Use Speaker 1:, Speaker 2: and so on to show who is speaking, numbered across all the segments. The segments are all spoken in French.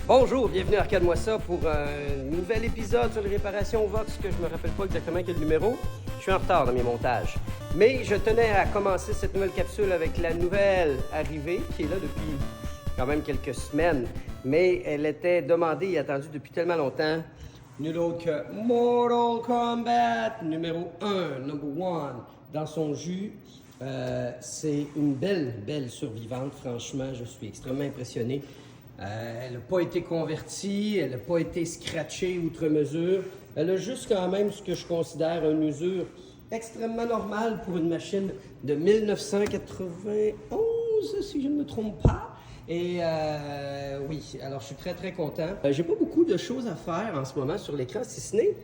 Speaker 1: Bonjour, bienvenue à Arcade-moi ça pour un nouvel épisode sur les réparations Vox que je me rappelle pas exactement quel numéro. Je suis en retard dans mes montages. Mais je tenais à commencer cette nouvelle capsule avec la nouvelle arrivée qui est là depuis quand même quelques semaines. Mais elle était demandée et attendue depuis tellement longtemps. Nul autre que Mortal Kombat numéro 1, number 1, dans son jus. C'est une belle survivante, franchement, je suis extrêmement impressionné. Elle n'a pas été convertie, elle n'a pas été scratchée outre mesure. Elle a juste quand même ce que je considère une usure extrêmement normale pour une machine de 1991, si je ne me trompe pas. Et oui, alors je suis très content. J'ai pas beaucoup de choses à faire en ce moment sur l'écran, si ce n'est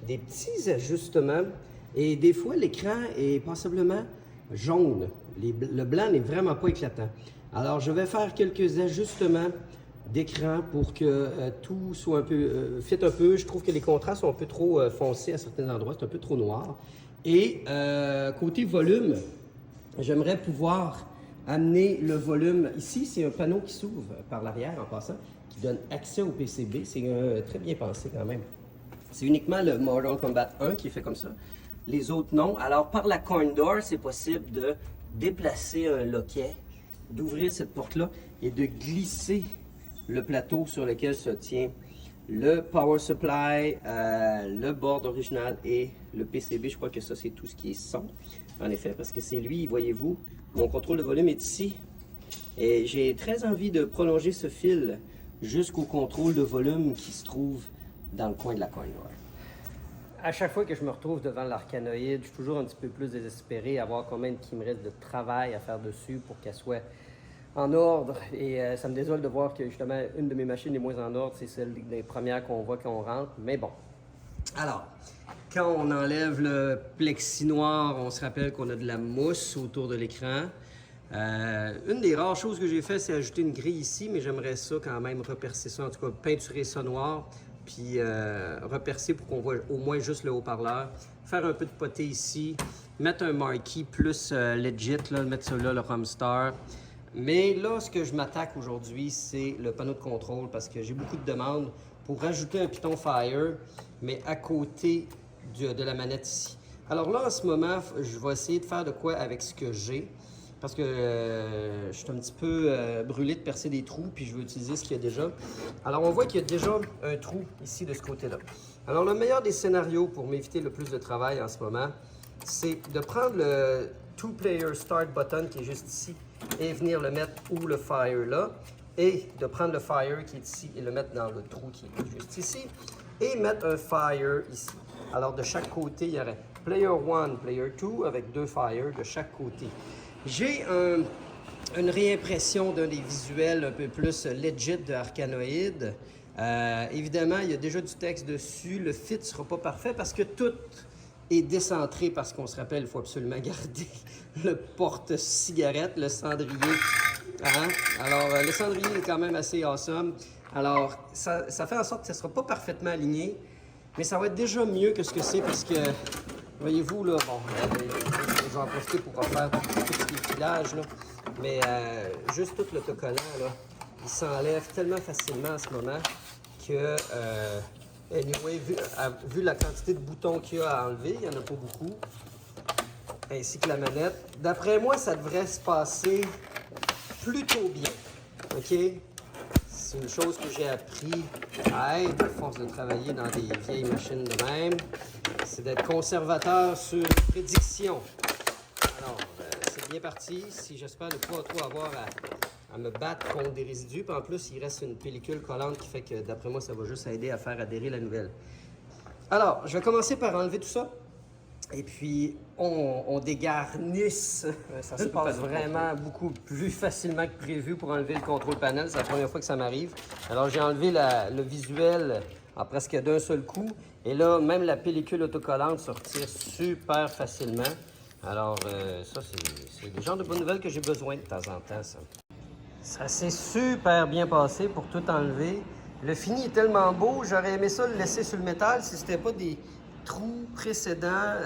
Speaker 1: des petits ajustements. Et des fois, l'écran est passablement jaune. Le blanc n'est vraiment pas éclatant. Alors, je vais faire quelques ajustements d'écran pour que tout soit un peu fit un peu. Je trouve que les contrastes sont un peu trop foncés à certains endroits, c'est un peu trop noir. Et côté volume, j'aimerais pouvoir amener le volume. Ici, c'est un panneau qui s'ouvre par l'arrière en passant, qui donne accès au PCB. C'est très bien pensé quand même. C'est uniquement le Mortal Kombat 1 qui est fait comme ça. Les autres non. Alors par la coin door, c'est possible de déplacer un loquet, d'ouvrir cette porte-là et de glisser le plateau sur lequel se tient le power supply, le board original et le PCB. Je crois que ça, c'est tout ce qui est son, en effet, parce que c'est lui, voyez-vous, mon contrôle de volume est ici. Et j'ai très envie de prolonger ce fil jusqu'au contrôle de volume qui se trouve dans le coin de la coin door. À chaque fois que je me retrouve devant l'Arcanoïde, je suis toujours un petit peu plus désespéré à voir combien il me reste de travail à faire dessus pour qu'elle soit en ordre. Et ça me désole de voir que justement une de mes machines est moins en ordre, c'est celle des premières qu'on voit quand on rentre. Mais bon. Alors, quand on enlève le plexi noir, on se rappelle qu'on a de la mousse autour de l'écran. Une des rares choses que j'ai fait, c'est ajouter une grille ici, mais j'aimerais ça quand même repercer ça, en tout cas peinturer ça noir, puis repercer pour qu'on voit au moins juste le haut-parleur. Faire un peu de poté ici, mettre un marquee plus legit, là, mettre ça là, le Romstar. Mais là, ce que je m'attaque aujourd'hui, c'est le panneau de contrôle parce que j'ai beaucoup de demandes pour rajouter un piton Fire, mais à côté de la manette ici. Alors là, en ce moment, je vais essayer de faire de quoi avec ce que j'ai parce que je suis un petit peu brûlé de percer des trous puis je veux utiliser ce qu'il y a déjà. Alors, on voit qu'il y a déjà un trou ici de ce côté-là. Alors, le meilleur des scénarios pour m'éviter le plus de travail en ce moment, c'est de prendre le Two-Player Start Button qui est juste ici et venir le mettre où le Fire là, et de prendre le Fire qui est ici et le mettre dans le trou qui est juste ici, et mettre un Fire ici. Alors de chaque côté, il y aurait Player 1, Player 2 avec deux Fire de chaque côté. J'ai une réimpression d'un des visuels un peu plus legit de Arcanoïde. Évidemment, il y a déjà du texte dessus, le fit ne sera pas parfait parce que tout est décentré parce qu'on se rappelle, il faut absolument garder le porte-cigarette, le cendrier. Hein? Alors, le cendrier est quand même assez awesome. Alors, ça fait en sorte que ça ne sera pas parfaitement aligné, mais ça va être déjà mieux que ce que c'est parce que, voyez-vous, là, bon, je vais en profiter pour refaire tout les filages, là, mais juste tout l'autocollant, là, il s'enlève tellement facilement en ce moment que... Anyway, vu la quantité de boutons qu'il y a à enlever, il n'y en a pas beaucoup, ainsi que la manette. D'après moi, ça devrait se passer plutôt bien, OK? C'est une chose que j'ai appris à être à force de travailler dans des vieilles machines de même, c'est d'être conservateur sur prédiction. Alors, c'est bien parti. Si j'espère ne pas trop avoir à me battre contre des résidus. Puis en plus, il reste une pellicule collante qui fait que, d'après moi, ça va juste aider à faire adhérer la nouvelle. Alors, je vais commencer par enlever tout ça. Et puis, on dégarnisse. Ça se passe vraiment beaucoup plus facilement que prévu pour enlever le contrôle panel. C'est la première fois que ça m'arrive. Alors, j'ai enlevé le visuel en presque d'un seul coup. Et là, même la pellicule autocollante se retire super facilement. Alors, ça, c'est le genre de bonnes nouvelles que j'ai besoin de temps en temps, ça. Ça s'est super bien passé pour tout enlever. Le fini est tellement beau, j'aurais aimé ça le laisser sur le métal si c'était pas des trous précédents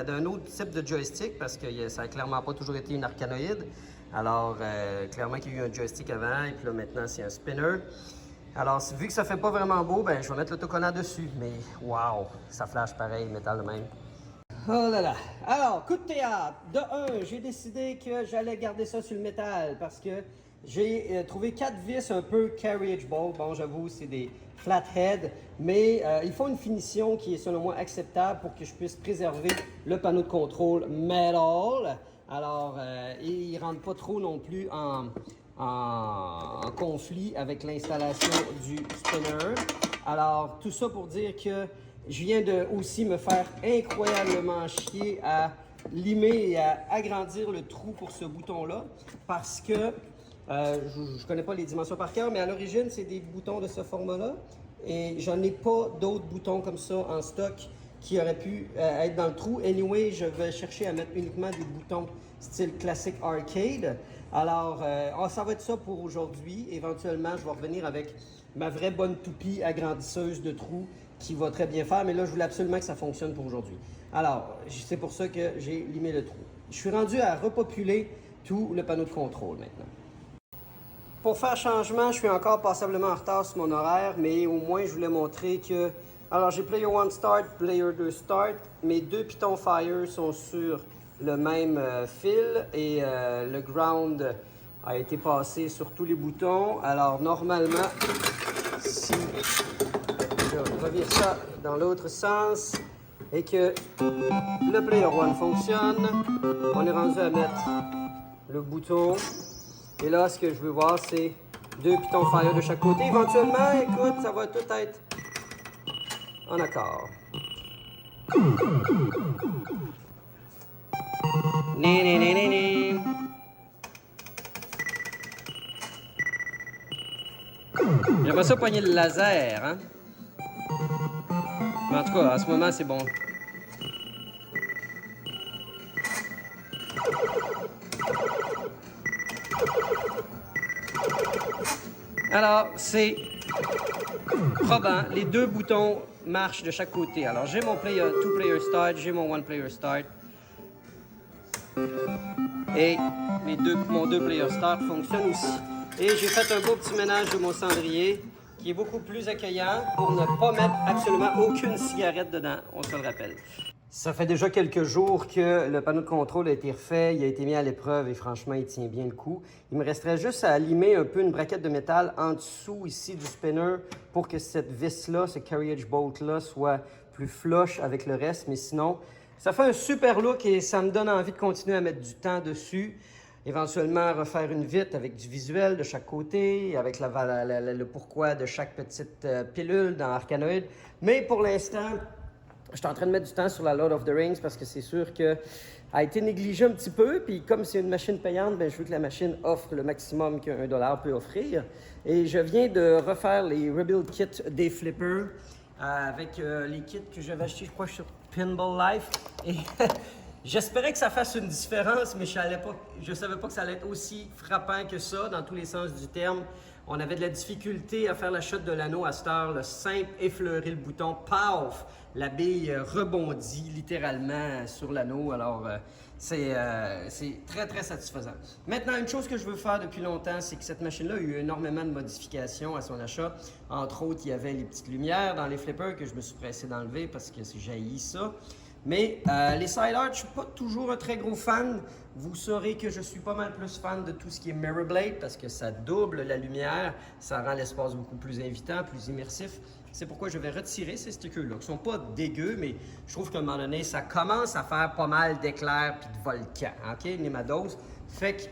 Speaker 1: d'un autre type de joystick parce que ça n'a clairement pas toujours été une Arcanoïde. Alors, clairement qu'il y a eu un joystick avant et puis là maintenant c'est un spinner. Alors, vu que ça fait pas vraiment beau, ben je vais mettre l'autocollant dessus. Mais wow, ça flash pareil, métal de même. Oh là là. Alors, coup de théâtre. De un, j'ai décidé que j'allais garder ça sur le métal parce que j'ai trouvé 4 vis un peu carriage ball. Bon, j'avoue, c'est des flathead, mais ils font une finition qui est selon moi acceptable pour que je puisse préserver le panneau de contrôle metal. Alors, ils ne rentrent pas trop non plus en conflit avec l'installation du spinner. Alors, tout ça pour dire que je viens de aussi me faire incroyablement chier à limer et à agrandir le trou pour ce bouton-là parce que je ne connais pas les dimensions par cœur, mais à l'origine, c'est des boutons de ce format-là et j'en ai pas d'autres boutons comme ça en stock qui auraient pu être dans le trou. Anyway, je vais chercher à mettre uniquement des boutons style classique arcade. Alors, ça va être ça pour aujourd'hui. Éventuellement, je vais revenir avec ma vraie bonne toupie agrandisseuse de trous qui va très bien faire, mais là, je voulais absolument que ça fonctionne pour aujourd'hui. Alors, c'est pour ça que j'ai limé le trou. Je suis rendu à repopuler tout le panneau de contrôle maintenant. Pour faire changement, je suis encore passablement en retard sur mon horaire, mais au moins, je voulais montrer que... Alors, j'ai Player 1 Start, Player 2 Start. Mes deux pitons Fire sont sur le même fil et le ground a été passé sur tous les boutons. Alors, normalement, si je revire ça dans l'autre sens et que le Player 1 fonctionne, on est rendu à mettre le bouton. Et là, ce que je veux voir, c'est deux pitons Fire de chaque côté. Éventuellement, écoute, ça va tout être en accord. J'aimerais ça poigner le laser, hein? Mais en tout cas, à ce moment, c'est bon. Alors, c'est probant. Les deux boutons marchent de chaque côté. Alors, j'ai mon two player start, j'ai mon one player start. Et mon deux player start fonctionne aussi. Et j'ai fait un beau petit ménage de mon cendrier qui est beaucoup plus accueillant pour ne pas mettre absolument aucune cigarette dedans, on se le rappelle. Ça fait déjà quelques jours que le panneau de contrôle a été refait, il a été mis à l'épreuve et franchement, il tient bien le coup. Il me resterait juste à limer un peu une braquette de métal en dessous ici du spinner pour que cette vis-là, ce carriage bolt-là, soit plus flush avec le reste. Mais sinon, ça fait un super look et ça me donne envie de continuer à mettre du temps dessus. Éventuellement, refaire une vitre avec du visuel de chaque côté, avec le pourquoi de chaque petite pilule dans Arkanoid. Mais pour l'instant, je suis en train de mettre du temps sur la Lord of the Rings parce que c'est sûr qu'elle a été négligée un petit peu. Puis comme c'est une machine payante, ben, je veux que la machine offre le maximum qu'un dollar peut offrir. Et je viens de refaire les Rebuild Kits des flippers avec les kits que j'avais achetés, je crois, sur Pinball Life. Et j'espérais que ça fasse une différence, mais je ne savais pas que ça allait être aussi frappant que ça, dans tous les sens du terme. On avait de la difficulté à faire la shot de l'anneau à cette heure. Le simple effleurer le bouton, paf! La bille rebondit littéralement sur l'anneau. Alors, c'est très, très satisfaisant. Maintenant, une chose que je veux faire depuis longtemps, c'est que cette machine-là a eu énormément de modifications à son achat. Entre autres, il y avait les petites lumières dans les flippers que je me suis pressé d'enlever parce que c'est jailli ça. Mais les side arts, je ne suis pas toujours un très gros fan. Vous saurez que je suis pas mal plus fan de tout ce qui est Mirror Blade parce que ça double la lumière, ça rend l'espace beaucoup plus invitant, plus immersif. C'est pourquoi je vais retirer ces stickers-là, qui ne sont pas dégueux, mais je trouve qu'à un moment donné, ça commence à faire pas mal d'éclairs et de volcans. OK, n'est ma dose. Fait que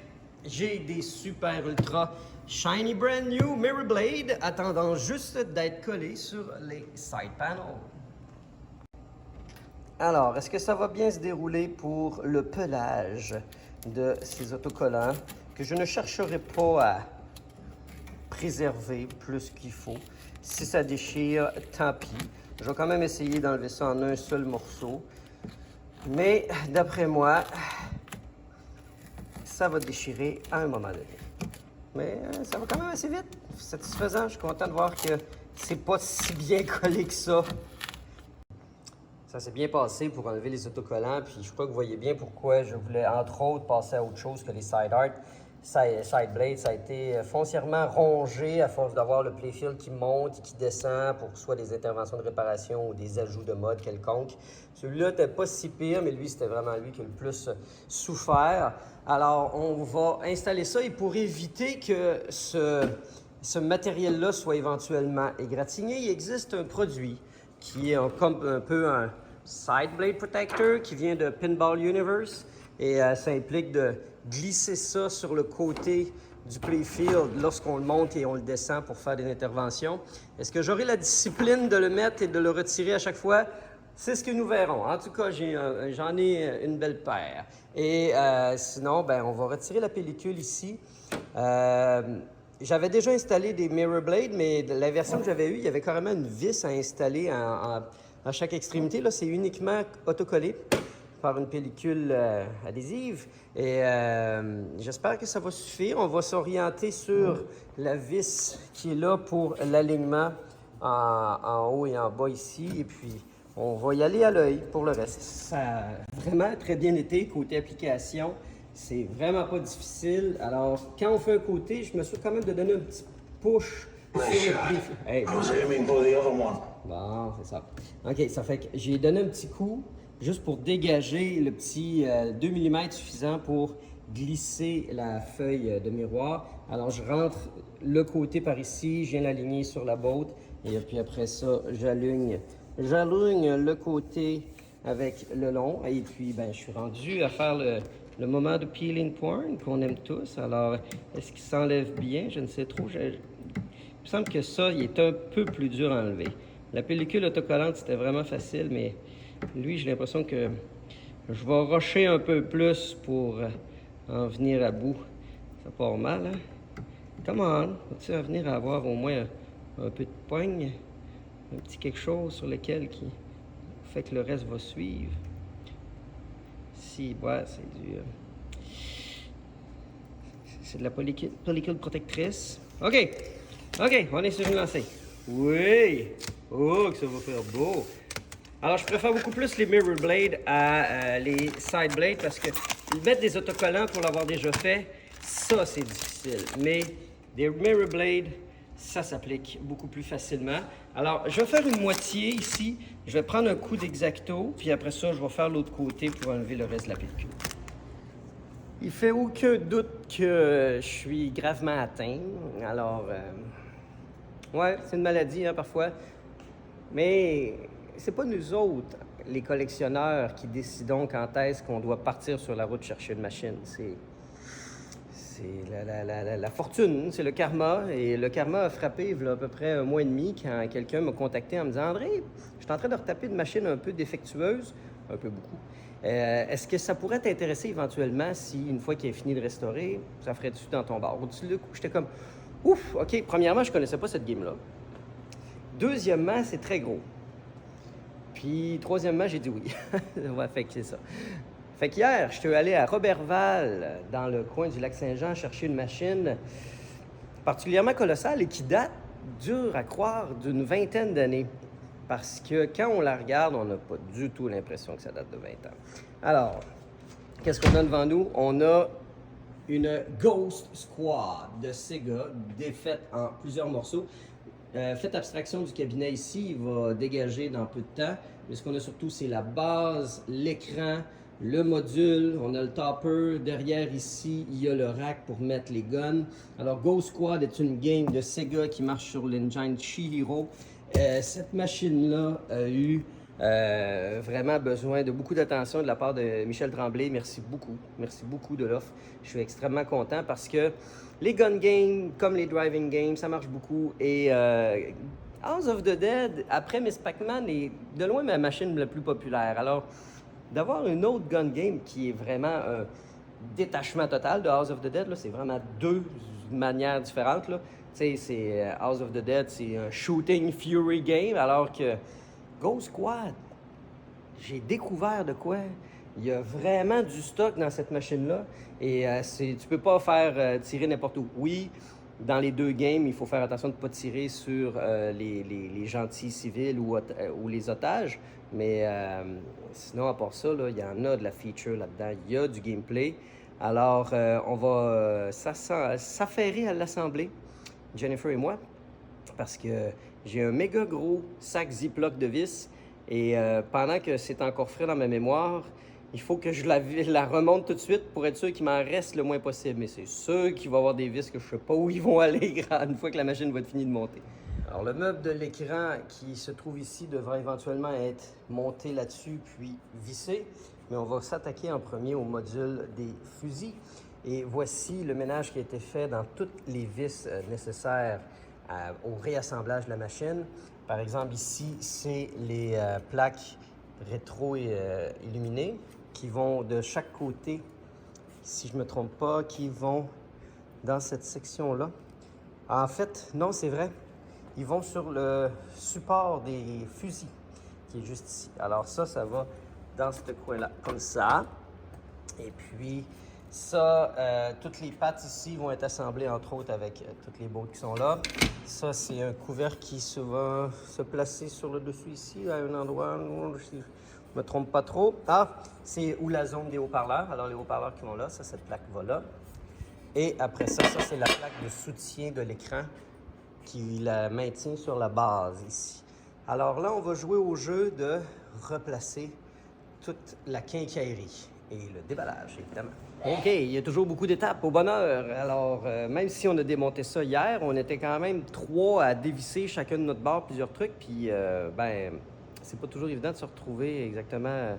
Speaker 1: j'ai des super ultra shiny brand new Mirror Blade attendant juste d'être collés sur les side panels. Alors, est-ce que ça va bien se dérouler pour le pelage de ces autocollants que je ne chercherai pas à préserver plus qu'il faut? Si ça déchire, tant pis. Je vais quand même essayer d'enlever ça en un seul morceau. Mais d'après moi, ça va déchirer à un moment donné. Mais ça va quand même assez vite. Satisfaisant. Je suis content de voir que c'est pas si bien collé que ça. Ça s'est bien passé pour enlever les autocollants, puis je crois que vous voyez bien pourquoi je voulais, entre autres, passer à autre chose que les side art. side blade, ça a été foncièrement rongé à force d'avoir le playfield qui monte et qui descend pour soit des interventions de réparation ou des ajouts de mode quelconque. Celui-là n'était pas si pire, mais lui, c'était vraiment lui qui a le plus souffert. Alors, on va installer ça et pour éviter que ce matériel-là soit éventuellement égratigné, il existe un produit qui est comme un peu un side blade protector qui vient de Pinball Universe et ça implique de glisser ça sur le côté du playfield lorsqu'on le monte et on le descend pour faire des interventions. Est-ce que j'aurai la discipline de le mettre et de le retirer à chaque fois? C'est ce que nous verrons. En tout cas, j'en ai une belle paire. Et sinon, ben, on va retirer la pellicule ici. J'avais déjà installé des mirror blades, mais la version que j'avais eue, il y avait carrément une vis à installer à chaque extrémité. Là, c'est uniquement autocollé par une pellicule adhésive. Et j'espère que ça va suffire. On va s'orienter sur la vis qui est là pour l'alignement en haut et en bas ici. Et puis, on va y aller à l'œil pour le reste. Ça a vraiment très bien été côté application. C'est vraiment pas difficile. Alors, quand on fait un côté, je me suis quand même de donner un petit push sur le pli. Hey, bon, c'est ça. OK, ça fait que j'ai donné un petit coup juste pour dégager le petit 2 mm suffisant pour glisser la feuille de miroir. Alors, je rentre le côté par ici, je viens l'aligner sur la botte et puis après ça, j'aligne le côté avec le long et puis ben, je suis rendu à faire le moment de peeling porn qu'on aime tous. Alors, est-ce qu'il s'enlève bien? Je ne sais trop. Il me semble que ça, il est un peu plus dur à enlever. La pellicule autocollante, c'était vraiment facile, mais lui, j'ai l'impression que je vais rusher un peu plus pour en venir à bout. Ça part mal, hein? Come on! Vas-tu revenir à avoir au moins un peu de poigne? Un petit quelque chose sur lequel qui fait que le reste va suivre. Si, ouais, c'est de la pellicule protectrice. OK, on est sur une lancée. Oui! Oh, que ça va faire beau! Alors, je préfère beaucoup plus les mirror blades à les side blades parce que mettre des autocollants pour l'avoir déjà fait, ça, c'est difficile. Mais des mirror blades, ça s'applique beaucoup plus facilement. Alors, je vais faire une moitié ici. Je vais prendre un coup d'X-Acto, puis après ça, je vais faire l'autre côté pour enlever le reste de la pellicule. Il fait aucun doute que je suis gravement atteint. Alors, ouais, c'est une maladie, hein, parfois. Mais c'est pas nous autres, les collectionneurs, qui décidons quand est-ce qu'on doit partir sur la route chercher une machine. C'est la fortune, c'est le karma. Et le karma a frappé il y a à peu près un mois et demi quand quelqu'un m'a contacté en me disant « André, je suis en train de retaper une machine un peu défectueuse, un peu beaucoup. Est-ce que ça pourrait t'intéresser éventuellement si, une fois qu'il est fini de restaurer, ça ferait-tu dans ton bar? » Au-dessus du coup, j'étais comme « Ouf, OK, premièrement, je connaissais pas cette game-là. Deuxièmement, c'est très gros. Puis, troisièmement, j'ai dit oui. » Ouais, fait que c'est ça. Fait qu'hier, je suis allé à Roberval, dans le coin du lac Saint-Jean, chercher une machine particulièrement colossale et qui date, dur à croire, d'une vingtaine d'années. Parce que quand on la regarde, on n'a pas du tout l'impression que ça date de 20 ans. Alors, qu'est-ce qu'on a devant nous? On a une Ghost Squad de Sega, défaite en plusieurs morceaux. Faites abstraction du cabinet ici, il va dégager dans peu de temps. Mais ce qu'on a surtout, c'est la base, l'écran, le module, on a le topper. Derrière ici, il y a le rack pour mettre les guns. Alors, Ghost Squad est une game de Sega qui marche sur l'engine Chihiro. Cette machine-là a eu vraiment besoin de beaucoup d'attention de la part de Michel Tremblay. Merci beaucoup de l'offre. Je suis extrêmement content parce que les gun games, comme les driving games, ça marche beaucoup. Et House of the Dead, après Miss Pac-Man, est de loin ma machine la plus populaire. Alors, d'avoir une autre gun game qui est vraiment un détachement total de House of the Dead, là, c'est vraiment deux manières différentes, là. Tu sais, c'est House of the Dead, c'est un shooting fury game, alors que Ghost Squad, j'ai découvert de quoi. Il y a vraiment du stock dans cette machine-là et tu peux pas faire tirer n'importe où. Oui, dans les deux games, il faut faire attention de ne pas tirer sur les gentils civils ou les otages, mais sinon, à part ça, là, il y en a de la feature là-dedans. Il y a du gameplay. Alors, on va s'affairer à l'assembler, Jennifer et moi, parce que j'ai un méga gros sac Ziploc de vis et pendant que c'est encore frais dans ma mémoire, il faut que je la remonte tout de suite pour être sûr qu'il m'en reste le moins possible. Mais c'est sûr qu'il va y avoir des vis que je ne sais pas où ils vont aller une fois que la machine va être finie de monter. Alors, le meuble de l'écran qui se trouve ici devrait éventuellement être monté là-dessus puis vissé. Mais on va s'attaquer en premier au module des fusils. Et voici le ménage qui a été fait dans toutes les vis nécessaires au réassemblage de la machine. Par exemple, ici, c'est les plaques rétro-illuminées qui vont de chaque côté, si je ne me trompe pas, qui vont dans cette section-là. En fait, non, c'est vrai. Ils vont sur le support des fusils qui est juste ici. Alors ça va dans ce coin-là, comme ça. Et puis, ça, toutes les pattes ici vont être assemblées, entre autres, avec toutes les bottes qui sont là. Ça, c'est un couvercle qui va se placer sur le dessus ici, à un endroit où je ne me trompe pas trop. Ah, c'est où la zone des haut-parleurs. Alors, les haut-parleurs qui vont là, ça, cette plaque va là. Et après ça, c'est la plaque de soutien de l'écran qui la maintient sur la base ici. Alors là, on va jouer au jeu de replacer toute la quincaillerie et le déballage, évidemment. OK, il y a toujours beaucoup d'étapes au bonheur. Alors, même si on a démonté ça hier, on était quand même 3 à dévisser chacun de notre bord plusieurs trucs. Puis, c'est pas toujours évident de se retrouver exactement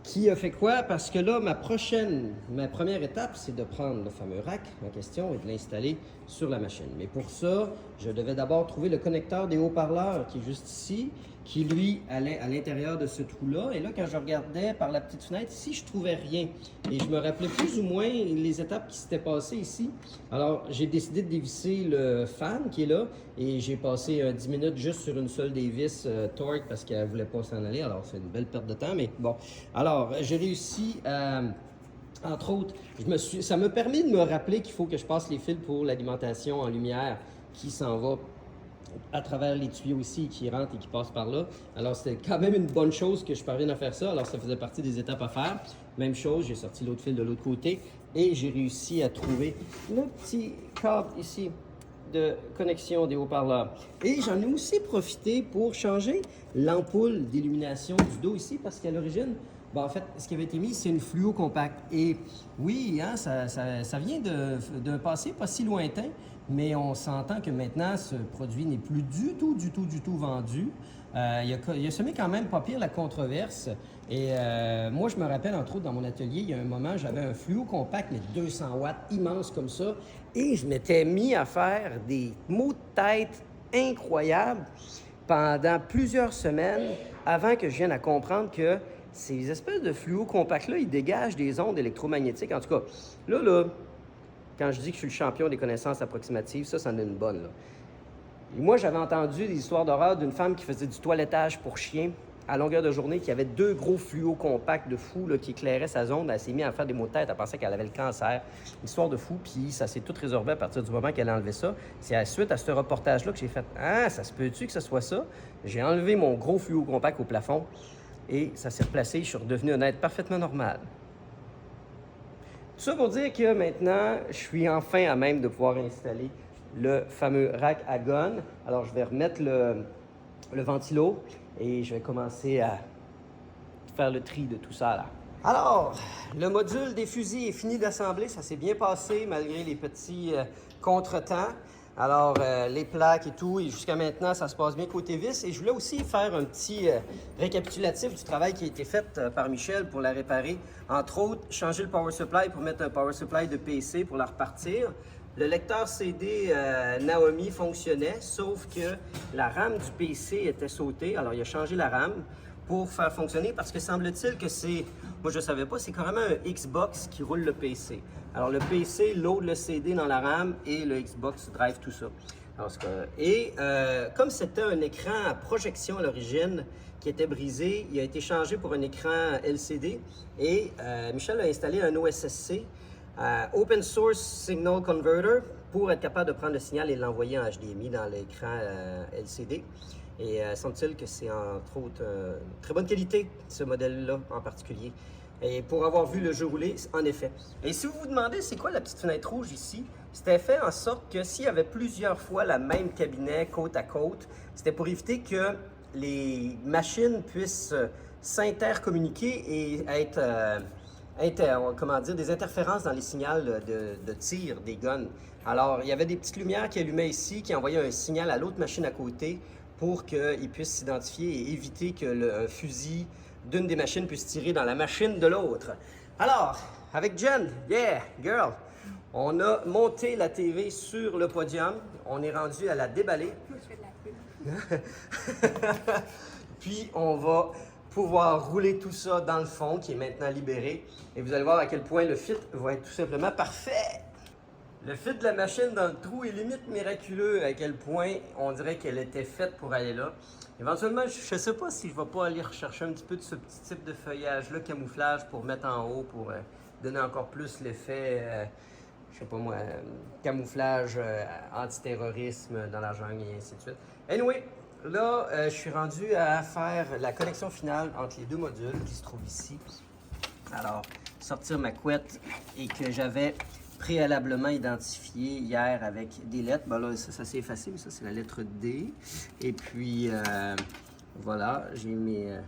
Speaker 1: qui a fait quoi, parce que là, ma première étape, c'est de prendre le fameux rack en question et de l'installer sur la machine. Mais pour ça, je devais d'abord trouver le connecteur des haut-parleurs qui est juste ici, qui lui allait à l'intérieur de ce trou-là. Et là, quand je regardais par la petite fenêtre ici, je trouvais rien. Et je me rappelais plus ou moins les étapes qui s'étaient passées ici. Alors, j'ai décidé de dévisser le fan qui est là et j'ai passé 10 minutes juste sur une seule des vis torque parce qu'elle ne voulait pas s'en aller. Alors, c'est une belle perte de temps, mais bon. Alors, j'ai réussi à... Entre autres, ça m'a permis de me rappeler qu'il faut que je passe les fils pour l'alimentation en lumière qui s'en va à travers les tuyaux ici qui rentrent et qui passent par là. Alors, c'était quand même une bonne chose que je parvienne à faire ça. Alors, ça faisait partie des étapes à faire. Même chose, j'ai sorti l'autre fil de l'autre côté et j'ai réussi à trouver le petit câble ici de connexion des haut-parleurs. Et j'en ai aussi profité pour changer l'ampoule d'illumination du dos ici parce qu'à l'origine, en fait, ce qui avait été mis, c'est une fluo compacte. Et oui, hein, ça vient d'un passé pas si lointain, mais on s'entend que maintenant, ce produit n'est plus du tout vendu. Il a semé quand même pas pire la controverse. Et moi, je me rappelle, entre autres, dans mon atelier, il y a un moment, j'avais un fluo compact, mais 200 watts, immense comme ça. Et je m'étais mis à faire des maux de tête incroyables pendant plusieurs semaines avant que je vienne à comprendre que ces espèces de fluo compacts-là, ils dégagent des ondes électromagnétiques. En tout cas, là, quand je dis que je suis le champion des connaissances approximatives, ça en est une bonne, là. Et moi, j'avais entendu des histoires d'horreur d'une femme qui faisait du toilettage pour chiens à longueur de journée, qui avait 2 gros fluos compacts de fou là, qui éclairaient sa zone. Elle s'est mise à faire des maux de tête. Elle pensait qu'elle avait le cancer. Histoire de fou. Puis ça s'est tout résorbé à partir du moment qu'elle a enlevé ça. C'est suite à ce reportage-là que j'ai fait « Ah, ça se peut-tu que ce soit ça? » J'ai enlevé mon gros fluo compact au plafond et ça s'est replacé. Je suis redevenu un être parfaitement normal. Tout ça pour dire que maintenant, je suis enfin à même de pouvoir installer le fameux rack à gun. Alors, je vais remettre le ventilo et je vais commencer à faire le tri de tout ça là. Alors, le module des fusils est fini d'assembler. Ça s'est bien passé malgré les petits contretemps. Alors, les plaques et tout, et jusqu'à maintenant, ça se passe bien côté vis. Et je voulais aussi faire un petit récapitulatif du travail qui a été fait par Michel pour la réparer. Entre autres, changer le power supply pour mettre un power supply de PC pour la repartir. Le lecteur CD Naomi fonctionnait, sauf que la RAM du PC était sautée. Alors, il a changé la RAM pour faire fonctionner parce que semble-t-il que c'est, moi je ne savais pas, c'est carrément un Xbox qui roule le PC. Alors, le PC load le CD dans la RAM et le Xbox drive tout ça. Alors, comme c'était un écran à projection à l'origine qui était brisé, il a été changé pour un écran LCD et Michel a installé un OSSC. Open Source Signal Converter pour être capable de prendre le signal et l'envoyer en HDMI dans l'écran LCD. Et semble-t-il que c'est entre autres très bonne qualité, ce modèle-là en particulier. Et pour avoir vu le jeu rouler, en effet. Et si vous vous demandez c'est quoi la petite fenêtre rouge ici, c'était fait en sorte que s'il y avait plusieurs fois la même cabinet côte à côte, c'était pour éviter que les machines puissent s'intercommuniquer et être, comment dire, des interférences dans les signaux de tir des guns. Alors, il y avait des petites lumières qui allumaient ici, qui envoyaient un signal à l'autre machine à côté pour qu'ils puissent s'identifier et éviter que un fusil d'une des machines puisse tirer dans la machine de l'autre. Alors, avec Jen, yeah, girl, on a monté la TV sur le podium. On est rendu à la déballer. Puis, on va pouvoir rouler tout ça dans le fond, qui est maintenant libéré. Et vous allez voir à quel point le fit va être tout simplement parfait. Le fit de la machine dans le trou est limite miraculeux, à quel point on dirait qu'elle était faite pour aller là. Éventuellement, je ne sais pas si je ne vais pas aller rechercher un petit peu de ce petit type de feuillage-là, camouflage, pour mettre en haut, pour donner encore plus l'effet, je sais pas moi, camouflage, antiterrorisme dans la jungle et ainsi de suite. Anyway, là, je suis rendu à faire la connexion finale entre les deux modules qui se trouvent ici. Alors, sortir ma couette et que j'avais préalablement identifié hier avec des lettres. Ben là, ça c'est effacé, mais ça c'est la lettre D. Et puis, voilà, j'ai mon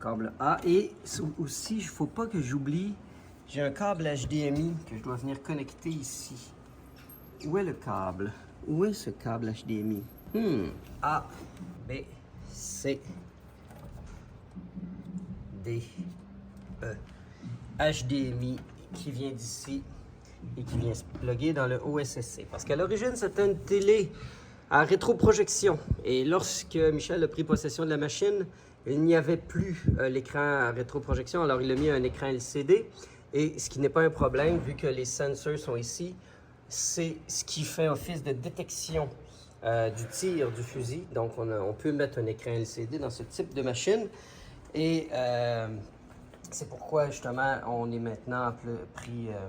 Speaker 1: câble A. Et aussi, il ne faut pas que j'oublie, j'ai un câble HDMI que je dois venir connecter ici. Où est le câble? Où est ce câble HDMI? A, B, C, D, E. HDMI qui vient d'ici et qui vient se plugger dans le OSSC. Parce qu'à l'origine, c'était une télé à rétroprojection. Et lorsque Michel a pris possession de la machine, il n'y avait plus l'écran à rétroprojection. Alors, il a mis un écran LCD. Et ce qui n'est pas un problème, vu que les sensors sont ici, c'est ce qui fait office de détection du tir du fusil. Donc, on peut mettre un écran LCD dans ce type de machine. C'est pourquoi, justement, on est maintenant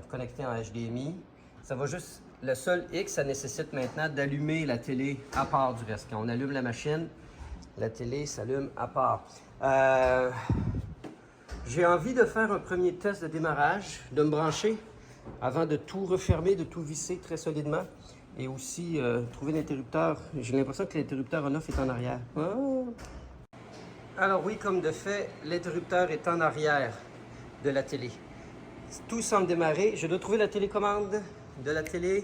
Speaker 1: connecté en HDMI. Ça va juste... Le seul X, ça nécessite maintenant d'allumer la télé à part du reste. Quand on allume la machine, la télé s'allume à part. J'ai envie de faire un premier test de démarrage, de me brancher avant de tout refermer, de tout visser très solidement. Et aussi trouver l'interrupteur. J'ai l'impression que l'interrupteur on-off est en arrière. Oh. Alors oui, comme de fait, l'interrupteur est en arrière de la télé. Tout semble démarrer. Je dois trouver la télécommande de la télé.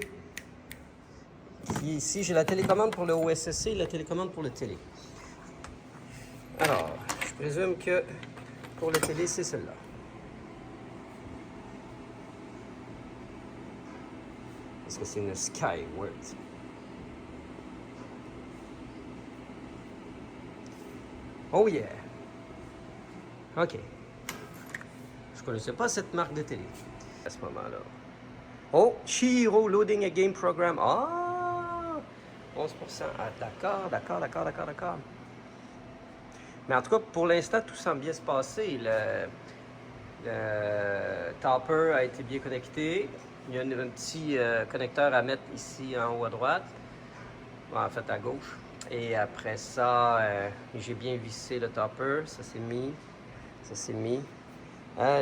Speaker 1: Ici, j'ai la télécommande pour le OSSC et la télécommande pour le télé. Alors, je présume que pour le télé, c'est celle-là. Est-ce que c'est une Skyward? Oh yeah! OK. Je connaissais pas cette marque de télé à ce moment-là. Oh, Chihiro Loading a Game Program. Ah! 11%. Ah, d'accord. Mais en tout cas, pour l'instant, tout semble bien se passer. Le topper a été bien connecté. Il y a un petit connecteur à mettre ici en haut à droite. Bon, en fait, à gauche. Et après ça, j'ai bien vissé le topper. Ça c'est mis. Ça c'est mis.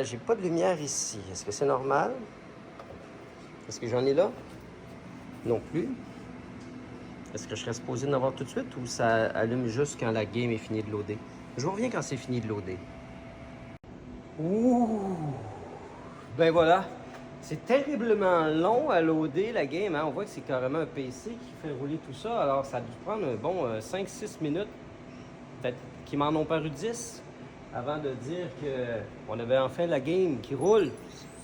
Speaker 1: J'ai pas de lumière ici. Est-ce que c'est normal? Est-ce que j'en ai là? Non plus. Est-ce que je serais supposé d'en avoir tout de suite ou ça allume juste quand la game est finie de loader? Je vous reviens quand c'est fini de loader. Ouh! Ben voilà. C'est terriblement long à loader la game. Hein? On voit que c'est carrément un PC qui fait rouler tout ça. Alors, ça a dû prendre un bon 5-6 minutes. Peut-être qu'ils m'en ont paru 10 avant de dire qu'on avait enfin la game qui roule.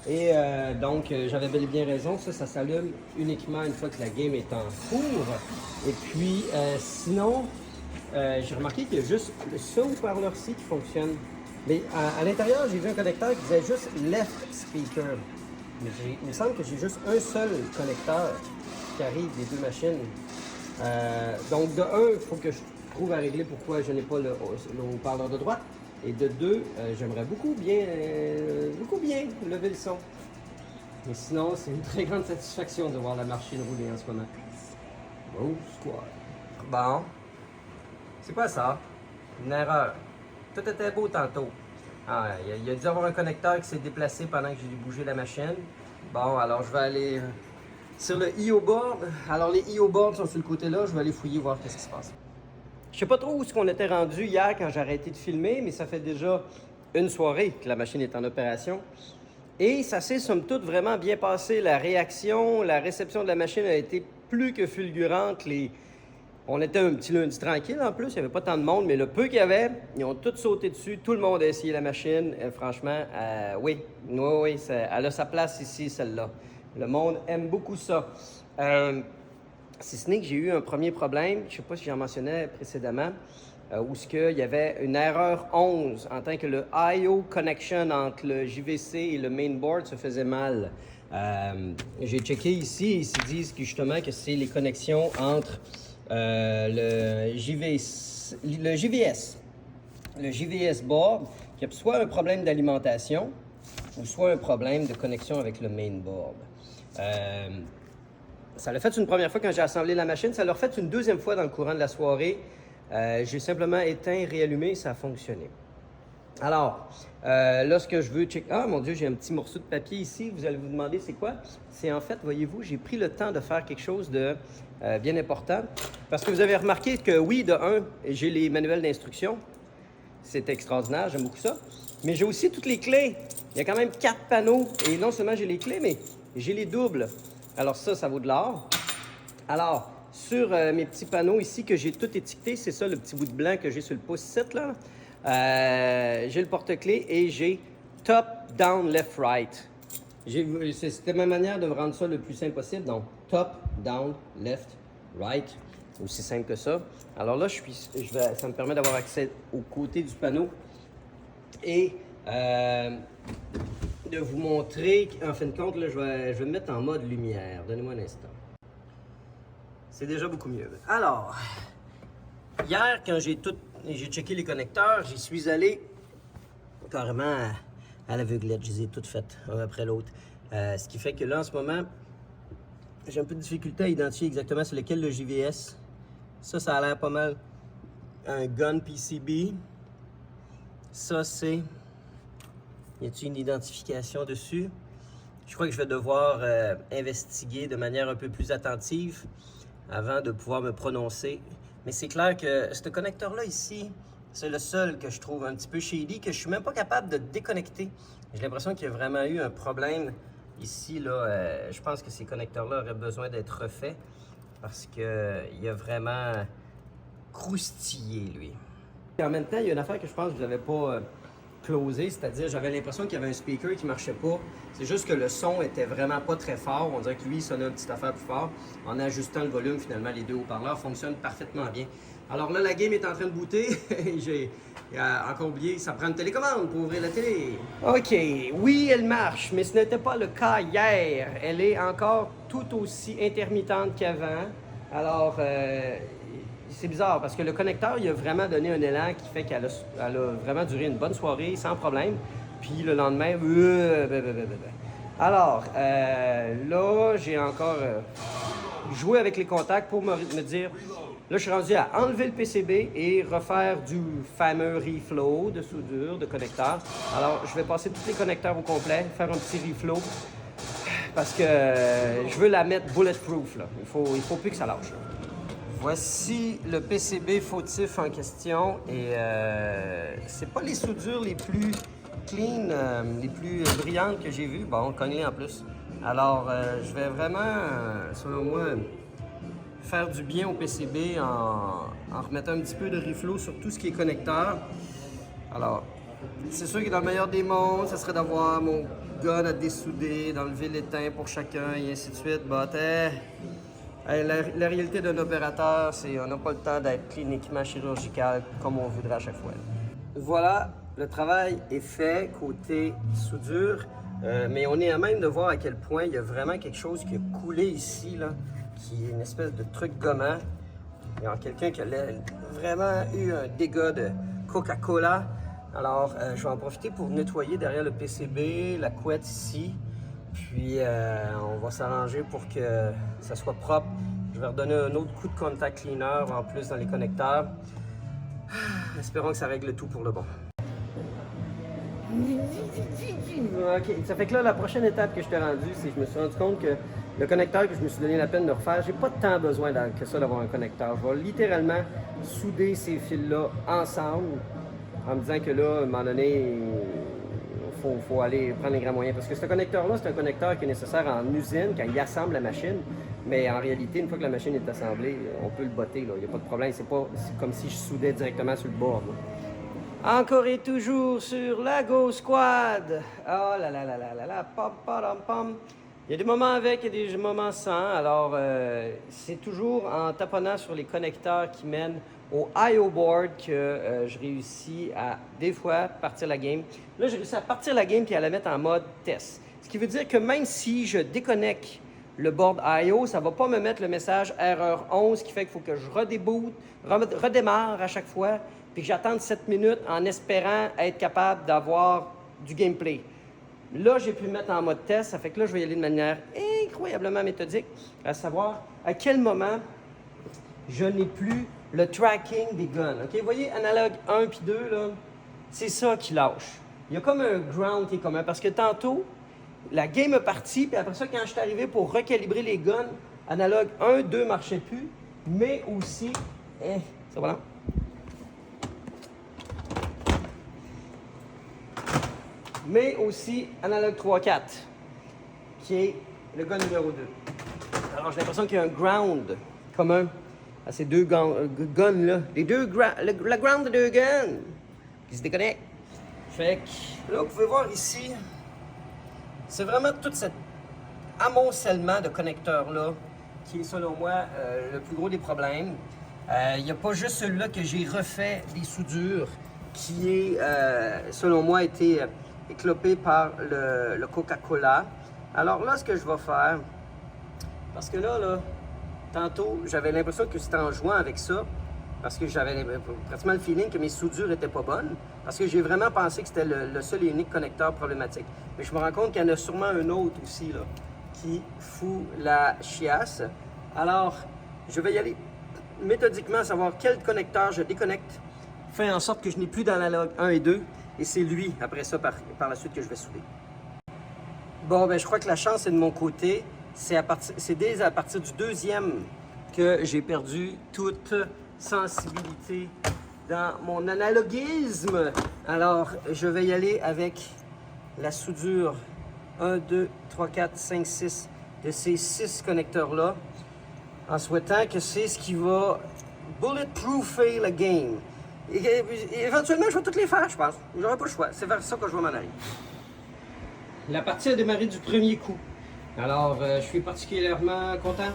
Speaker 1: Et donc, j'avais bel et bien raison. Ça s'allume uniquement une fois que la game est en cours. Et puis, sinon, j'ai remarqué qu'il y a juste ce haut-parleur-ci qui fonctionne. Mais à l'intérieur, j'ai vu un connecteur qui disait juste left speaker. Mais il me semble que j'ai juste un seul connecteur qui arrive des deux machines. Donc, de un, il faut que je trouve à régler pourquoi je n'ai pas le haut-parleur de droite. Et de deux, j'aimerais beaucoup bien lever le son. Mais sinon, c'est une très grande satisfaction de voir la machine rouler en ce moment. Oh, squad. Bon. C'est quoi ça? Une erreur. Tout était beau tantôt. Ah, il a dû avoir un connecteur qui s'est déplacé pendant que j'ai bougé la machine. Bon, alors je vais aller sur le IO board. Alors les IO boards sont sur le côté là, je vais aller fouiller voir qu'est-ce qui se passe. Je sais pas trop où est-ce qu'on était rendu hier quand j'ai arrêté de filmer, mais ça fait déjà une soirée que la machine est en opération. Et ça s'est somme toute vraiment bien passé. La réaction, la réception de la machine a été plus que fulgurante. On était un petit lundi tranquille en plus, il n'y avait pas tant de monde, mais le peu qu'il y avait, ils ont tous sauté dessus, tout le monde a essayé la machine. Et franchement, oui, elle a sa place ici, celle-là. Le monde aime beaucoup ça. Si ce n'est que j'ai eu un premier problème, je ne sais pas si j'en mentionnais précédemment, où il y avait une erreur 11 en tant que le I/O connection entre le JVC et le mainboard se faisait mal. J'ai checké ici, ils se disent que justement que c'est les connexions entre le JVS board qui a soit un problème d'alimentation ou soit un problème de connexion avec le mainboard. Ça l'a fait une première fois quand j'ai assemblé la machine, ça l'a fait une deuxième fois dans le courant de la soirée. J'ai simplement éteint, réallumé, ça a fonctionné. Alors, là, ce que je veux checker... Ah, mon Dieu, j'ai un petit morceau de papier ici. Vous allez vous demander c'est quoi? C'est en fait, voyez-vous, j'ai pris le temps de faire quelque chose de bien important. Parce que vous avez remarqué que oui, de un, j'ai les manuels d'instruction. C'est extraordinaire, j'aime beaucoup ça. Mais j'ai aussi toutes les clés. Il y a quand même 4 panneaux. Et non seulement j'ai les clés, mais j'ai les doubles. Alors ça vaut de l'or. Alors, sur mes petits panneaux ici que j'ai tout étiqueté, c'est ça le petit bout de blanc que j'ai sur le post-it là. J'ai le porte-clés et j'ai top, down, left, right. C'était ma manière de me rendre ça le plus simple possible. Donc, top, down, left, right. Aussi simple que ça. Alors là, ça me permet d'avoir accès au côté du panneau et de vous montrer, en fin de compte, là, je vais me mettre en mode lumière. Donnez-moi un instant. C'est déjà beaucoup mieux. Alors, hier, quand j'ai checké les connecteurs, j'y suis allé carrément à l'aveuglette. Je les ai toutes faites, un après l'autre. Ce qui fait que là, en ce moment, j'ai un peu de difficulté à identifier exactement c'est lequel le JVS. Ça a l'air pas mal un gun PCB. Ça, c'est... Y a-t-il une identification dessus? Je crois que je vais devoir investiguer de manière un peu plus attentive avant de pouvoir me prononcer. Mais c'est clair que ce connecteur-là ici, c'est le seul que je trouve un petit peu shady, que je suis même pas capable de déconnecter. J'ai l'impression qu'il y a vraiment eu un problème ici, là. Je pense que ces connecteurs-là auraient besoin d'être refaits parce qu'il a vraiment croustillé, lui. Et en même temps, il y a une affaire que je pense que vous n'avez pas closé, c'est-à-dire j'avais l'impression qu'il y avait un speaker qui marchait pas. C'est juste que le son était vraiment pas très fort. On dirait que lui, il sonnait une petite affaire plus fort. En ajustant le volume, finalement, les deux haut-parleurs fonctionnent parfaitement bien. Alors là, la game est en train de booter. J'ai encore oublié, ça prend une télécommande pour ouvrir la télé. OK, oui, elle marche, mais ce n'était pas le cas hier. Elle est encore tout aussi intermittente qu'avant. Alors, c'est bizarre parce que le connecteur, il a vraiment donné un élan qui fait qu'elle a vraiment duré une bonne soirée sans problème. Puis le lendemain, alors, là, j'ai encore joué avec les contacts pour me dire, là, je suis rendu à enlever le PCB et refaire du fameux reflow de soudure, de connecteur. Alors, je vais passer tous les connecteurs au complet, faire un petit reflow parce que je veux la mettre bulletproof, là. Il faut plus que ça lâche, là. Voici le PCB fautif en question et c'est pas les soudures les plus clean, les plus brillantes que j'ai vues. Bon, cogné en plus. Alors, je vais vraiment, selon moi, faire du bien au PCB en remettant un petit peu de reflow sur tout ce qui est connecteur. Alors, c'est sûr que dans le meilleur des mondes, ça serait d'avoir mon gun à dessouder, d'enlever l'étain pour chacun et ainsi de suite. La réalité d'un opérateur, c'est qu'on n'a pas le temps d'être cliniquement chirurgical comme on voudrait à chaque fois. Voilà, le travail est fait côté soudure, mais on est à même de voir à quel point il y a vraiment quelque chose qui a coulé ici, là, qui est une espèce de truc gommant. Il y a quelqu'un qui a vraiment eu un dégât de Coca-Cola. Alors, je vais en profiter pour nettoyer derrière le PCB, la couette ici. Puis, on va s'arranger pour que ça soit propre. Je vais redonner un autre coup de contact cleaner en plus dans les connecteurs. Espérons que ça règle tout pour le bon. OK, ça fait que là, la prochaine étape que je t'ai rendue, c'est que je me suis rendu compte que le connecteur que je me suis donné la peine de refaire, j'ai pas tant besoin que ça d'avoir un connecteur. Je vais littéralement souder ces fils-là ensemble en me disant que là, à un moment donné, faut aller prendre les grands moyens. Parce que ce connecteur-là, c'est un connecteur qui est nécessaire en usine quand il assemble la machine. Mais en réalité, une fois que la machine est assemblée, on peut le botter, il n'y a pas de problème. C'est comme si je soudais directement sur le bord. Là. Encore et toujours sur la Go Squad. Oh là là là là là là, pom pom pom. Il y a des moments avec et des moments sans. Alors, c'est toujours en taponnant sur les connecteurs qui mènent au I.O. board que je réussis à, des fois, partir la game. Là, j'ai réussi à partir la game et à la mettre en mode test. Ce qui veut dire que même si je déconnecte le board I.O., ça ne va pas me mettre le message erreur 11 qui fait qu'il faut que je redémarre à chaque fois puis que j'attende 7 minutes en espérant être capable d'avoir du gameplay. Là, j'ai pu le mettre en mode test, ça fait que là, je vais y aller de manière incroyablement méthodique, à savoir à quel moment je n'ai plus le tracking des guns. OK? Vous voyez, analogue 1 puis 2, là, c'est ça qui lâche. Il y a comme un ground qui est commun, parce que tantôt, la game est partie, puis après ça, quand je suis arrivé pour recalibrer les guns, analogue 1, 2 ne marchait plus, mais aussi, ça va là? Mais aussi analogue 3-4, qui est le gun numéro 2. Alors, j'ai l'impression qu'il y a un ground commun à ces deux guns-là. Le ground de deux guns qui se déconnectent. Fait que là, vous pouvez voir ici, c'est vraiment tout cet amoncellement de connecteurs-là qui est, selon moi, le plus gros des problèmes. Il n'y a pas juste celui-là que j'ai refait des soudures qui est, selon moi, été éclopé par le Coca-Cola. Alors là, ce que je vais faire, parce que là, tantôt, j'avais l'impression que c'était en jouant avec ça, parce que j'avais pratiquement le feeling que mes soudures n'étaient pas bonnes, parce que j'ai vraiment pensé que c'était le seul et unique connecteur problématique. Mais je me rends compte qu'il y en a sûrement un autre aussi, là, qui fout la chiasse. Alors, je vais y aller méthodiquement à savoir quel connecteur je déconnecte, fait en sorte que je n'ai plus d'analogue 1 et 2, et c'est lui, après ça, par la suite, que je vais souder. Bon, ben je crois que la chance est de mon côté. C'est dès à partir du deuxième que j'ai perdu toute sensibilité dans mon analogisme. Alors, je vais y aller avec la soudure 1, 2, 3, 4, 5, 6 de ces 6 connecteurs-là, en souhaitant que c'est ce qui va bulletproofer le game. Et éventuellement, je vais toutes les faire, je pense. J'aurai pas le choix. C'est vers ça que je vais m'en aller. La partie a démarré du premier coup. Alors, je suis particulièrement content.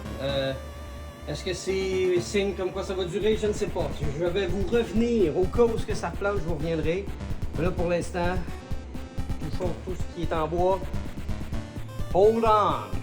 Speaker 1: Est-ce que c'est signe comme quoi ça va durer? Je ne sais pas. Je vais vous revenir. Au cas où que ça plante, je vous reviendrai. Mais là, pour l'instant, touchons tout ce qui est en bois. Hold on!